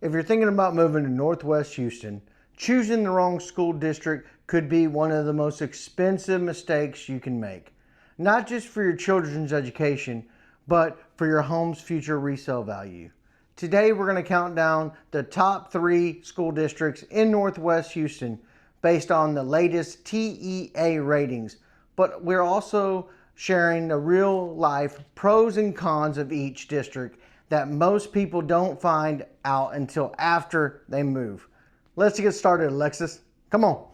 If you're thinking about moving to Northwest Houston, choosing the wrong school district could be one of the most expensive mistakes you can make. Not just for your children's education, but for your home's future resale value. Today we're going to count down the top 3 school districts in Northwest Houston based on the latest TEA ratings, but we're also sharing the real life pros and cons of each district that most people don't find out until after they move. Let's get started, Alexis. Come on.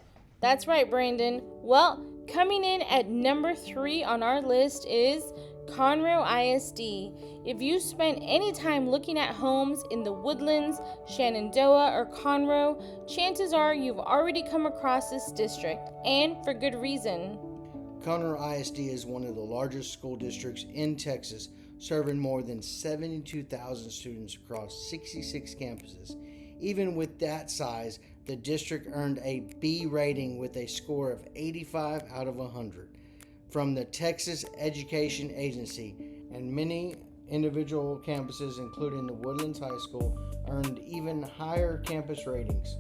That's right, Brandon. Well, coming in at number 3 on our list is Conroe ISD. If you spent any time looking at homes in the Woodlands, Shenandoah, or Conroe, chances are you've already come across this district, and for good reason. Conroe ISD is one of the largest school districts in Texas, serving more than 72,000 students across 66 campuses. Even with that size, the district earned a B rating with a score of 85 out of 100 from the Texas Education Agency, and many individual campuses, including the Woodlands High School, earned even higher campus ratings.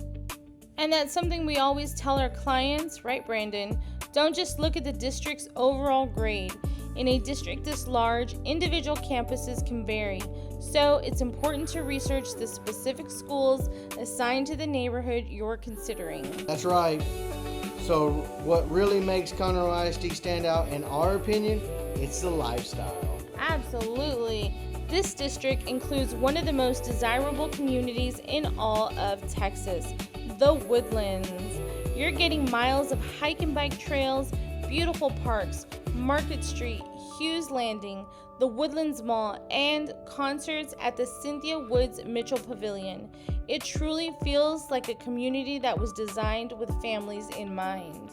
And that's something we always tell our clients, right, Brandon? Don't just look at the district's overall grade. In a district this large, individual campuses can vary, so it's important to research the specific schools assigned to the neighborhood you're considering. That's right. So what really makes Conroe ISD stand out, in our opinion, it's the lifestyle. Absolutely. This district includes one of the most desirable communities in all of Texas, the Woodlands. You're getting miles of hike and bike trails, beautiful parks, Market Street, Hughes Landing, the Woodlands Mall, and concerts at the Cynthia Woods Mitchell Pavilion. It truly feels like a community that was designed with families in mind.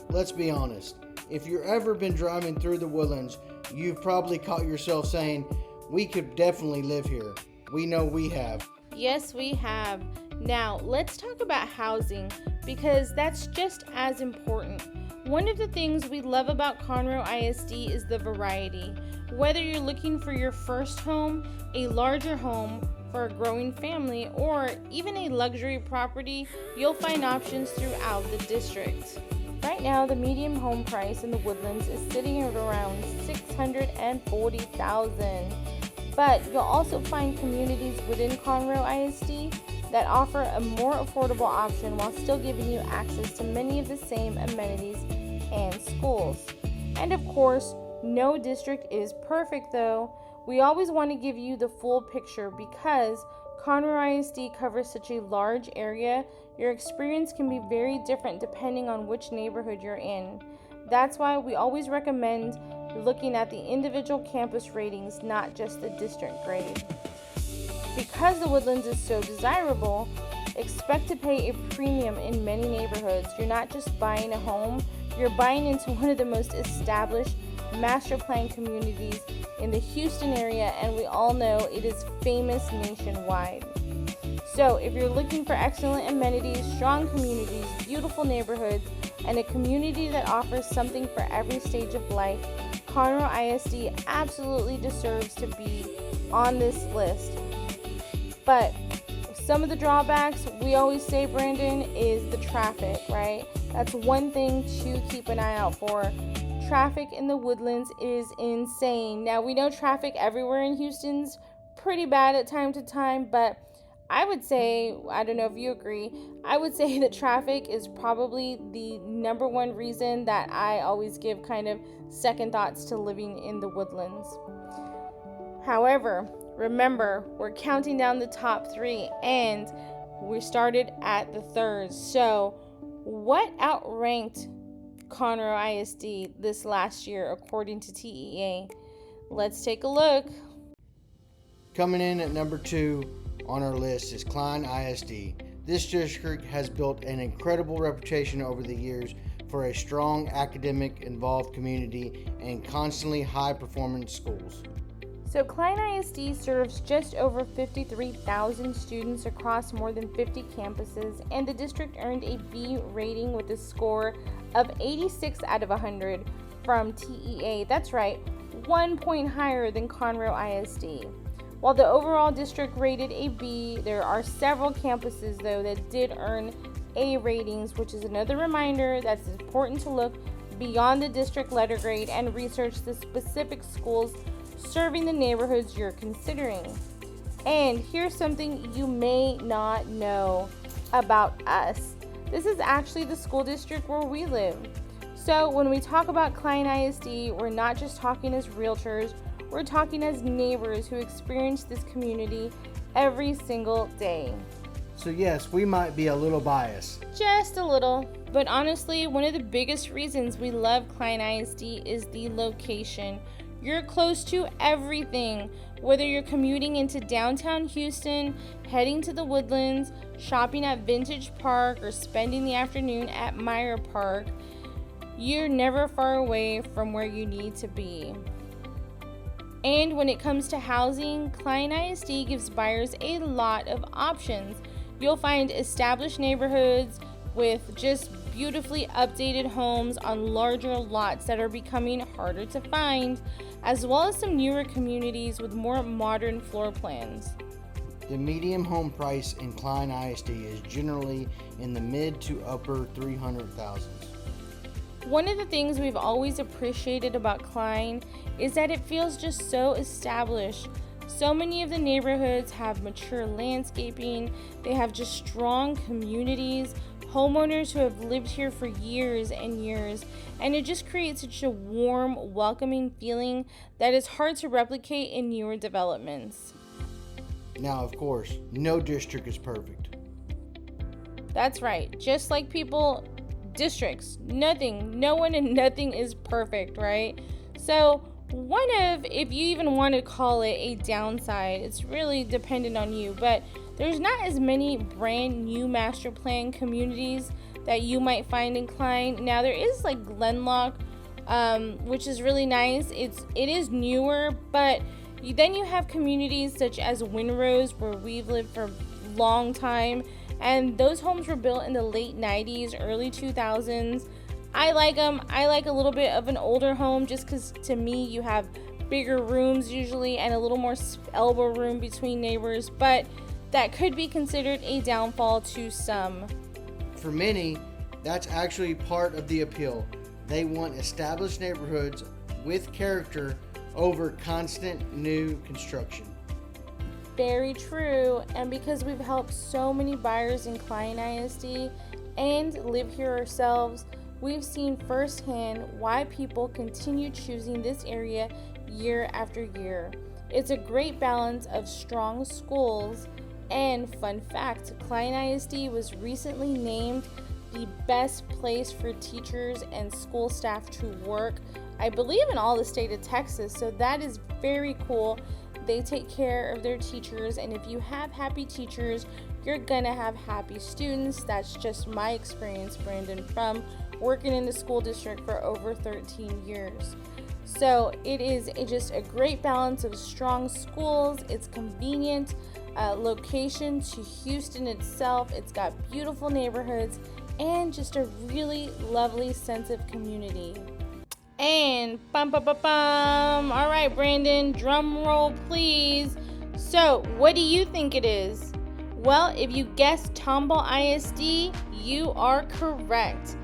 Let's be honest. If you've ever been driving through the Woodlands, you've probably caught yourself saying, "We could definitely live here." We know we have. Yes, we have. Now, let's talk about housing, because that's just as important. One of the things we love about Conroe ISD is the variety. Whether you're looking for your first home, a larger home for a growing family, or even a luxury property, you'll find options throughout the district. Right now, the median home price in the Woodlands is sitting at around $640,000. But you'll also find communities within Conroe ISD that offer a more affordable option while still giving you access to many of the same amenities and schools. And of course, no district is perfect though. We always want to give you the full picture because Conroe ISD covers such a large area. Your experience can be very different depending on which neighborhood you're in. That's why we always recommend looking at the individual campus ratings, not just the district grade. Because the Woodlands is so desirable, expect to pay a premium in many neighborhoods. You're not just buying a home, you're buying into one of the most established master plan communities in the Houston area, and we all know it is famous nationwide. So if you're looking for excellent amenities, strong communities, beautiful neighborhoods, and a community that offers something for every stage of life, Conroe ISD absolutely deserves to be on this list. But some of the drawbacks, we always say, Brandon, is the traffic, right? That's one thing to keep an eye out for. Traffic in the Woodlands is insane. Now, we know traffic everywhere in Houston's pretty bad at time to time, but I would say, I don't know if you agree, I would say that traffic is probably the number one reason that I always give kind of second thoughts to living in the Woodlands. However, remember, we're counting down the top 3 and we started at the 3rd. So what outranked Conroe ISD this last year according to TEA? Let's take a look. Coming in at number 2 on our list is Klein ISD. This district has built an incredible reputation over the years for a strong academic involved community and constantly high performance schools. So Klein ISD serves just over 53,000 students across more than 50 campuses, and the district earned a B rating with a score of 86 out of 100 from TEA. That's right, 1 point higher than Conroe ISD. While the overall district rated a B, there are several campuses though that did earn A ratings, which is another reminder that it's important to look beyond the district letter grade and research the specific schools serving the neighborhoods you're considering. And here's something you may not know about us. This is actually the school district where we live. So when we talk about Klein ISD, we're not just talking as realtors, we're talking as neighbors who experience this community every single day. So yes, we might be a little biased. Just a little. But honestly, one of the biggest reasons we love Klein ISD is the location. You're close to everything. Whether you're commuting into downtown Houston, heading to the Woodlands, shopping at Vintage Park, or spending the afternoon at Meyer Park, you're never far away from where you need to be. And when it comes to housing, Klein ISD gives buyers a lot of options. You'll find established neighborhoods with just beautifully updated homes on larger lots that are becoming harder to find, as well as some newer communities with more modern floor plans. The median home price in Klein ISD is generally in the mid to upper 300,000s. One of the things we've always appreciated about Klein is that it feels just so established. So many of the neighborhoods have mature landscaping, they have just strong communities, homeowners who have lived here for years and years, and it just creates such a warm, welcoming feeling that is hard to replicate in newer developments. Now, of course, no district is perfect. That's right. Just like districts, no one and nothing is perfect, right? So if you even want to call it a downside, it's really dependent on you, but there's not as many brand new master plan communities that you might find in Klein. Now there is like Glenlock, which is really nice. It is newer, but then you have communities such as Winrose, where we've lived for a long time, and those homes were built in the late 90s, early 2000s. I like them. I like a little bit of an older home just because to me you have bigger rooms usually and a little more elbow room between neighbors, but that could be considered a downfall to some. For many, that's actually part of the appeal. They want established neighborhoods with character over constant new construction. Very true, and because we've helped so many buyers in Klein ISD and live here ourselves, we've seen firsthand why people continue choosing this area year after year. It's a great balance of strong schools, and fun fact, Klein ISD was recently named the best place for teachers and school staff to work, I believe in all the state of Texas, so that is very cool. They take care of their teachers, and if you have happy teachers, you're gonna have happy students. That's just my experience, Brandon, from working in the school district for over 13 years. So it is just a great balance of strong schools. It's convenient location to Houston itself. It's got beautiful neighborhoods and just a really lovely sense of community. And bum bum bum bum. All right, Brandon, drum roll please. So what do you think it is? Well, if you guessed Tomball ISD, you are correct.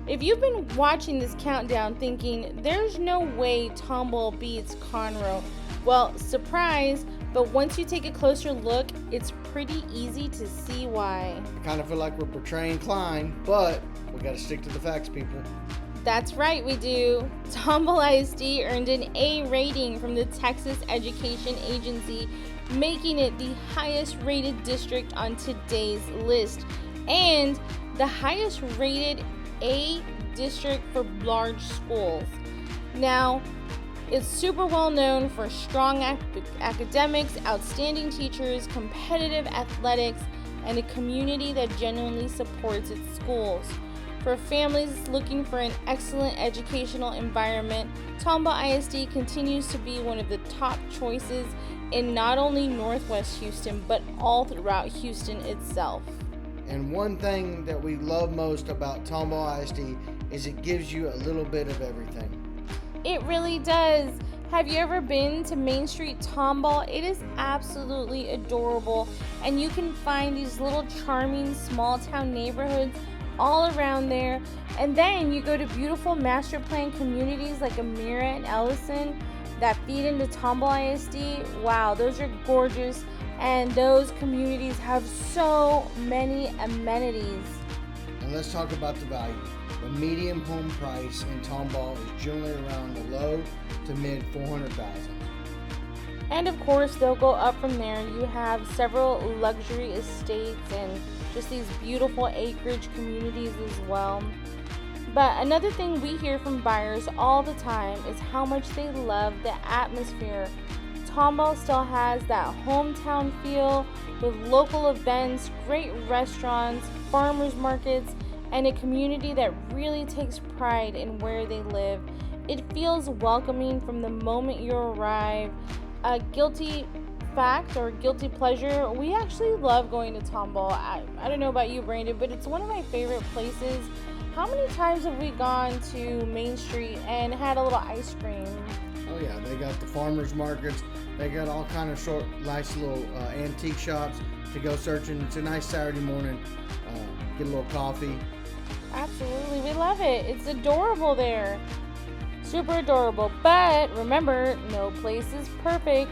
If you've been watching this countdown thinking there's no way Tomball beats Conroe, well, surprise, but once you take a closer look, it's pretty easy to see why. I kind of feel like we're portraying Klein, but we got to stick to the facts, people. That's right, we do. Tomball ISD earned an A rating from the Texas Education Agency, making it the highest rated district on today's list and the highest rated A district for large schools. Now, it's super well known for strong academics, outstanding teachers, competitive athletics, and a community that genuinely supports its schools. For families looking for an excellent educational environment, Tomball ISD continues to be one of the top choices in not only Northwest Houston, but all throughout Houston itself. And one thing that we love most about Tomball ISD is it gives you a little bit of everything. It really does. Have you ever been to Main Street Tomball? It is absolutely adorable, and you can find these little charming small town neighborhoods all around there. And then you go to beautiful master plan communities like Amira and Ellison that feed into Tomball ISD. Wow, those are gorgeous, and those communities have so many amenities. And let's talk about the value. The median home price in Tomball is generally around the low to mid 400,000. And of course, they'll go up from there. You have several luxury estates and just these beautiful acreage communities as well. But another thing we hear from buyers all the time is how much they love the atmosphere. Tomball still has that hometown feel with local events, great restaurants, farmers markets, and a community that really takes pride in where they live. It feels welcoming from the moment you arrive. A guilty fact or guilty pleasure, we actually love going to Tomball. I don't know about you, Brandon, but it's one of my favorite places. How many times have we gone to Main Street and had a little ice cream? Oh yeah, they got the farmers markets. They got all kind of short, nice little antique shops to go searching. It's a nice Saturday morning. Get a little coffee. Absolutely, we love it. It's adorable there. Super adorable. But remember, no place is perfect.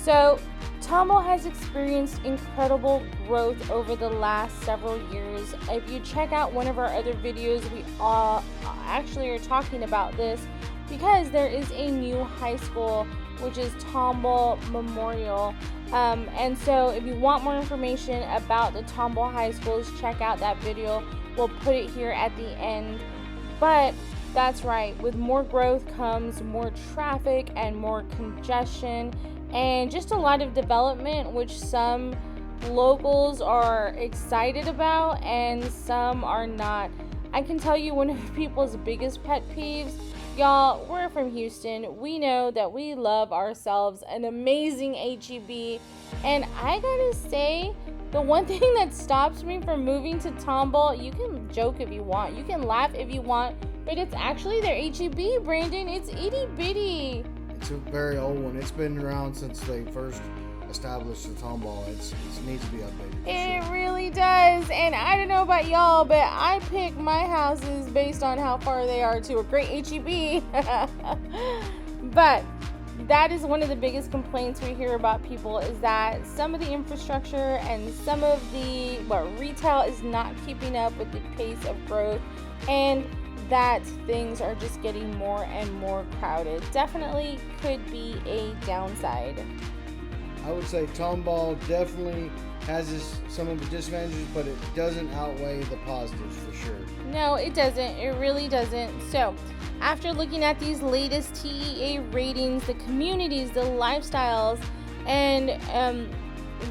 So Tomball has experienced incredible growth over the last several years. If you check out one of our other videos, we all actually are talking about this because there is a new high school, which is Tomball Memorial. And so if you want more information about the Tomball High Schools, check out that video. We'll put it here at the end. But that's right, with more growth comes more traffic and more congestion and just a lot of development, which some locals are excited about and some are not. I can tell you one of people's biggest pet peeves. Y'all, we're from Houston. We know that we love ourselves an amazing HEB. And I gotta say, the one thing that stops me from moving to Tomball, you can joke if you want, you can laugh if you want, but it's actually their HEB, Brandon. It's itty bitty. It's a very old one. It's been around since they first established the Tomball. It needs to be updated. It really does. And I don't know about y'all, but I pick my houses based on how far they are to a great HEB. But that is one of the biggest complaints we hear about people, is that some of the infrastructure and some of the retail is not keeping up with the pace of growth, and that things are just getting more and more crowded. Definitely could be a downside. I would say Tomball definitely has some of the disadvantages, but it doesn't outweigh the positives for sure. No, it doesn't. It really doesn't. So, after looking at these latest TEA ratings, the communities, the lifestyles, and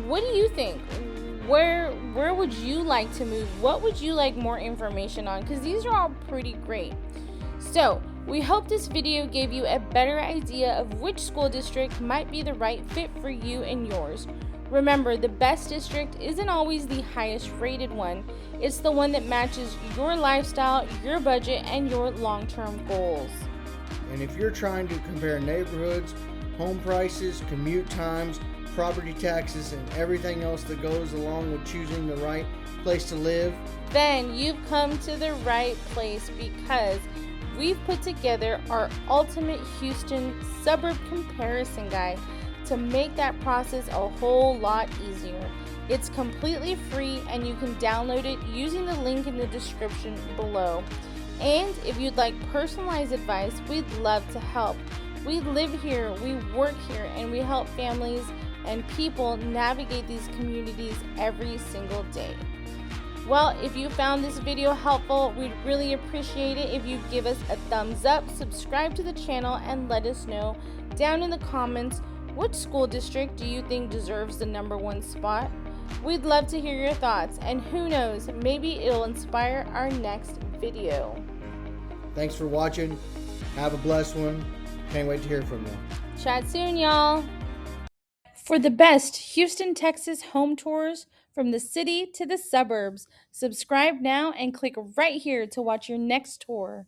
what do you think? Where would you like to move? What would you like more information on? Because these are all pretty great. So, we hope this video gave you a better idea of which school district might be the right fit for you and yours. Remember, the best district isn't always the highest rated one. It's the one that matches your lifestyle, your budget, and your long-term goals. And if you're trying to compare neighborhoods, home prices, commute times, property taxes, and everything else that goes along with choosing the right place to live, then you've come to the right place, because we've put together our ultimate Houston suburb comparison guide to make that process a whole lot easier. It's completely free and you can download it using the link in the description below. And if you'd like personalized advice, we'd love to help. We live here, we work here, and we help families and people navigate these communities every single day. Well, if you found this video helpful, we'd really appreciate it if you give us a thumbs up, subscribe to the channel, and let us know down in the comments which school district do you think deserves the #1 spot. We'd love to hear your thoughts, and who knows, maybe it'll inspire our next video. Thanks for watching. Have a blessed one. Can't wait to hear from you. Chat soon, y'all. For the best Houston, Texas home tours from the city to the suburbs, subscribe now and click right here to watch your next tour.